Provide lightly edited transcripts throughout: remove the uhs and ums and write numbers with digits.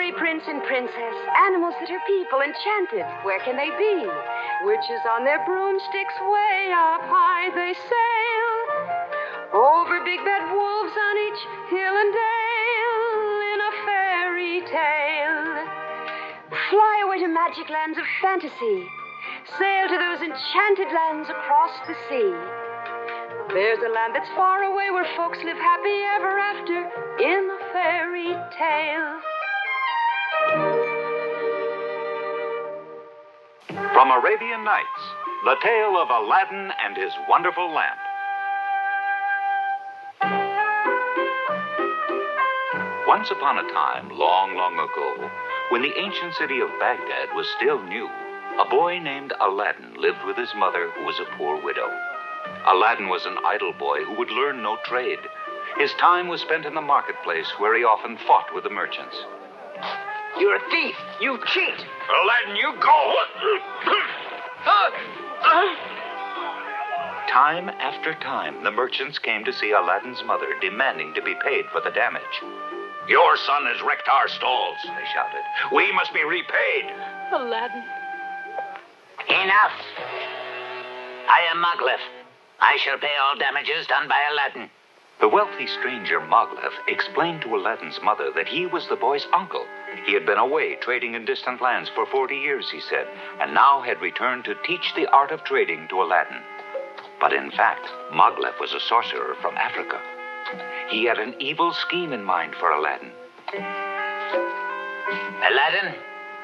fairy prince and princess, animals that are people enchanted. Where can they be? Witches on their broomsticks way up high they sail. Over big bad wolves on each hill and dale in a fairy tale. Fly away to magic lands of fantasy. Sail to those enchanted lands across the sea. There's a land that's far away where folks live happy ever after in a fairy tale. From Arabian Nights, the tale of Aladdin and his wonderful lamp. Once upon a time, long, long ago, when the ancient city of Baghdad was still new, a boy named Aladdin lived with his mother, who was a poor widow. Aladdin was an idle boy who would learn no trade. His time was spent in the marketplace, where he often fought with the merchants. You're a thief! You cheat! Aladdin, you go! Time after time, the merchants came to see Aladdin's mother, demanding to be paid for the damage. Your son has wrecked our stalls, they shouted. We must be repaid. Aladdin. Enough! I am Maghlef. I shall pay all damages done by Aladdin. The wealthy stranger Maghlef explained to Aladdin's mother that he was the boy's uncle. He had been away trading in distant lands for 40 years, he said, and now had returned to teach the art of trading to Aladdin. But in fact, Maghlef was a sorcerer from Africa. He had an evil scheme in mind for Aladdin. Aladdin,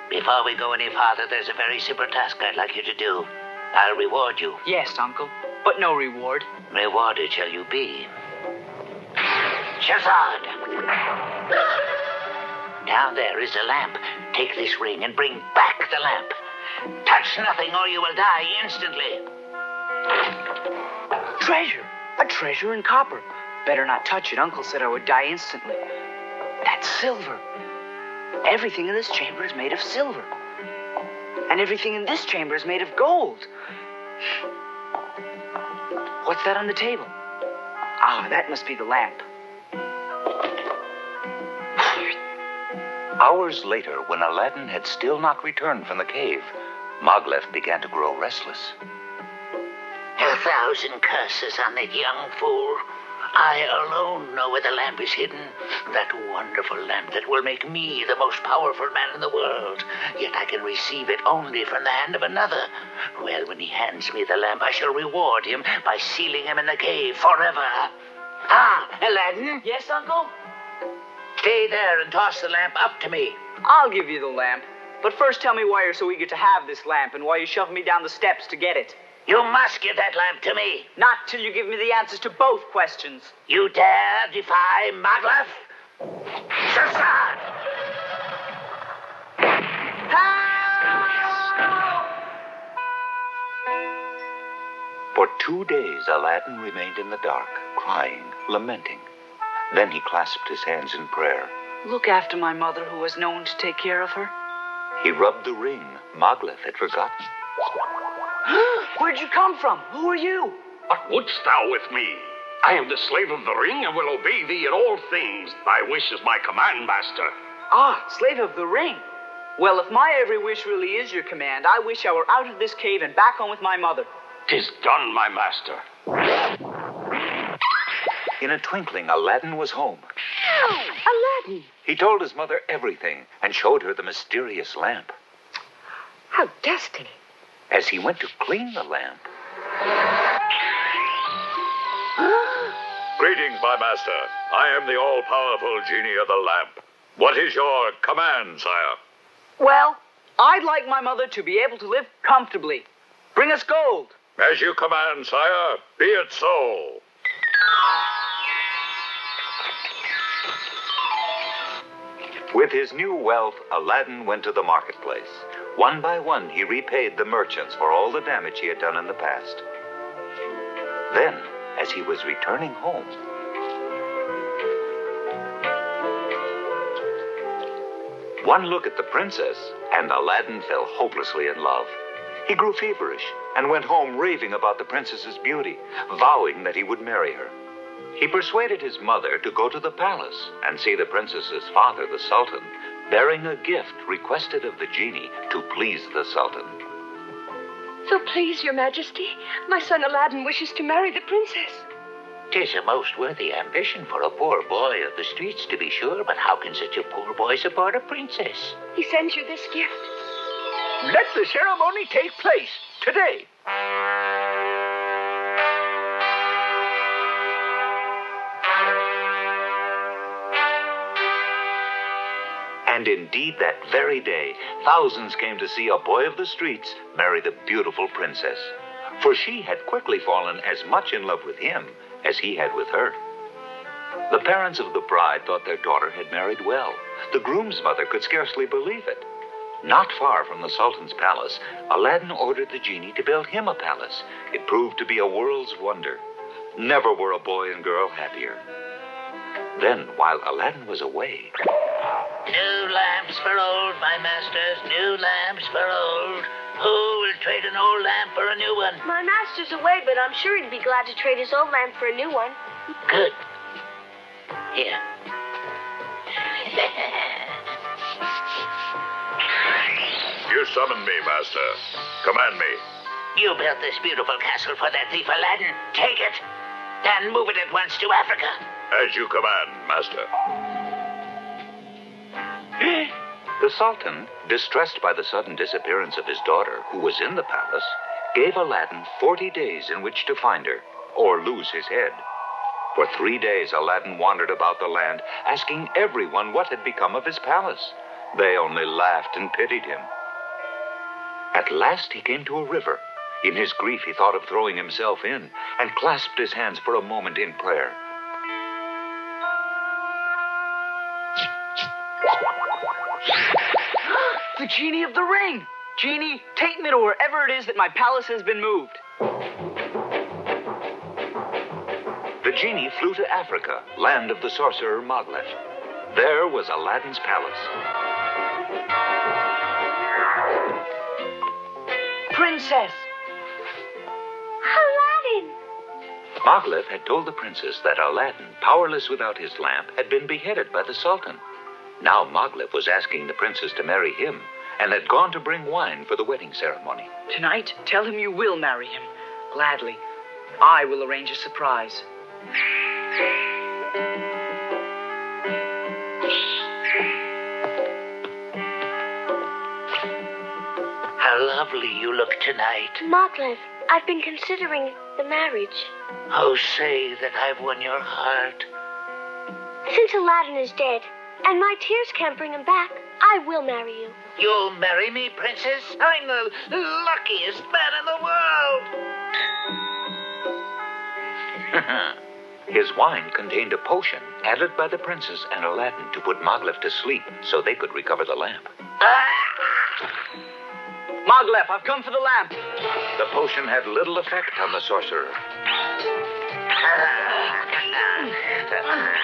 before we go any farther, there's a very simple task I'd like you to do. I'll reward you. Yes, Uncle, but no reward. Rewarded shall you be. Shazad! Down there is a lamp. Take this ring and bring back the lamp. Touch nothing or you will die instantly. Treasure! A treasure in copper. Better not touch it. Uncle said I would die instantly. That's silver. Everything in this chamber is made of silver. And everything in this chamber is made of gold. What's that on the table? Ah, that must be the lamp. Hours later, when Aladdin had still not returned from the cave, Maghlef began to grow restless. 1,000 curses on that young fool. I alone know where the lamp is hidden. That wonderful lamp that will make me the most powerful man in the world. Yet I can receive it only from the hand of another. Well, when he hands me the lamp, I shall reward him by sealing him in the cave forever. Ah, Aladdin? Yes, Uncle? Stay there and toss the lamp up to me. I'll give you the lamp. But first tell me why you're so eager to have this lamp and why you shoved me down the steps to get it. You must give that lamp to me. Not till you give me the answers to both questions. You dare defy Maghlef? Shazad! For 2 days, Aladdin remained in the dark, crying, lamenting. Then he clasped his hands in prayer. Look after my mother, who has no one to take care of her. He rubbed the ring Maghlef had forgotten. Where'd you come from? Who are you? What wouldst thou with me? I am the slave of the ring and will obey thee in all things. Thy wish is my command, master. Ah, slave of the ring. Well, if my every wish really is your command, I wish I were out of this cave and back home with my mother. 'Tis done, my master. In a twinkling, Aladdin was home. Aladdin! He told his mother everything and showed her the mysterious lamp. How dusty. As he went to clean the lamp... Greetings, my master. I am the all-powerful genie of the lamp. What is your command, sire? Well, I'd like my mother to be able to live comfortably. Bring us gold. As you command, sire, be it so. With his new wealth, Aladdin went to the marketplace. One by one, he repaid the merchants for all the damage he had done in the past. Then, as he was returning home, one look at the princess, and Aladdin fell hopelessly in love. He grew feverish and went home raving about the princess's beauty, vowing that he would marry her. He persuaded his mother to go to the palace and see the princess's father, the Sultan, bearing a gift requested of the genie to please the Sultan. So please, Your Majesty, my son Aladdin wishes to marry the princess. 'Tis a most worthy ambition for a poor boy of the streets, to be sure, but how can such a poor boy support a princess? He sends you this gift. Let the ceremony take place today. And indeed, that very day, thousands came to see a boy of the streets marry the beautiful princess. For she had quickly fallen as much in love with him as he had with her. The parents of the bride thought their daughter had married well. The groom's mother could scarcely believe it. Not far from the Sultan's palace, Aladdin ordered the genie to build him a palace. It proved to be a world's wonder. Never were a boy and girl happier. Then, while Aladdin was away... New lamps for old, my masters, new lamps for old. Who will trade an old lamp for a new one? My master's away, but I'm sure he'd be glad to trade his old lamp for a new one. Good. Here. You summoned me, Master. Command me. You built this beautiful castle for that thief Aladdin. Take it, and move it at once to Africa. As you command, Master. The Sultan, distressed by the sudden disappearance of his daughter, who was in the palace, gave Aladdin 40 days in which to find her, or lose his head. For 3 days, Aladdin wandered about the land, asking everyone what had become of his palace. They only laughed and pitied him. At last, he came to a river. In his grief, he thought of throwing himself in, and clasped his hands for a moment in prayer. The genie of the ring! Genie, take me to wherever it is that my palace has been moved. The genie flew to Africa, land of the sorcerer Moglet. There was Aladdin's palace. Princess! Aladdin! Moglet had told the princess that Aladdin, powerless without his lamp, had been beheaded by the Sultan. Now Moglet was asking the princess to marry him, and had gone to bring wine for the wedding ceremony. Tonight, tell him you will marry him. Gladly. I will arrange a surprise. How lovely you look tonight. Moglet, I've been considering the marriage. Oh, say that I've won your heart. Since Aladdin is dead, and my tears can't bring him back, I will marry you. You'll marry me, princess? I'm the luckiest man in the world. His wine contained a potion added by the princess and Aladdin to put Moglet to sleep so they could recover the lamp. Moglet, I've come for the lamp. The potion had little effect on the sorcerer. Aladdin, the lamp!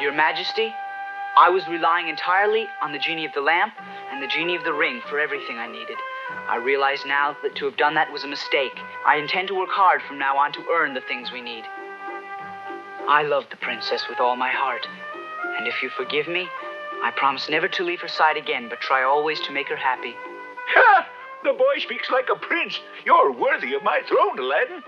Your Majesty, I was relying entirely on the genie of the lamp and the genie of the ring for everything I needed. I realize now that to have done that was a mistake. I intend to work hard from now on to earn the things we need. I love the princess with all my heart, and if you forgive me, I promise never to leave her side again, but try always to make her happy. Ha! The boy speaks like a prince. You're worthy of my throne, Aladdin.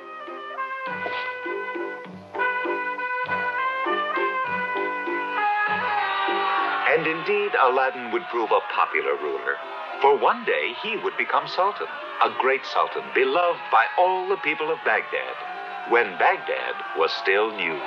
And indeed, Aladdin would prove a popular ruler. For one day, he would become Sultan, a great Sultan, beloved by all the people of Baghdad, when Baghdad was still new.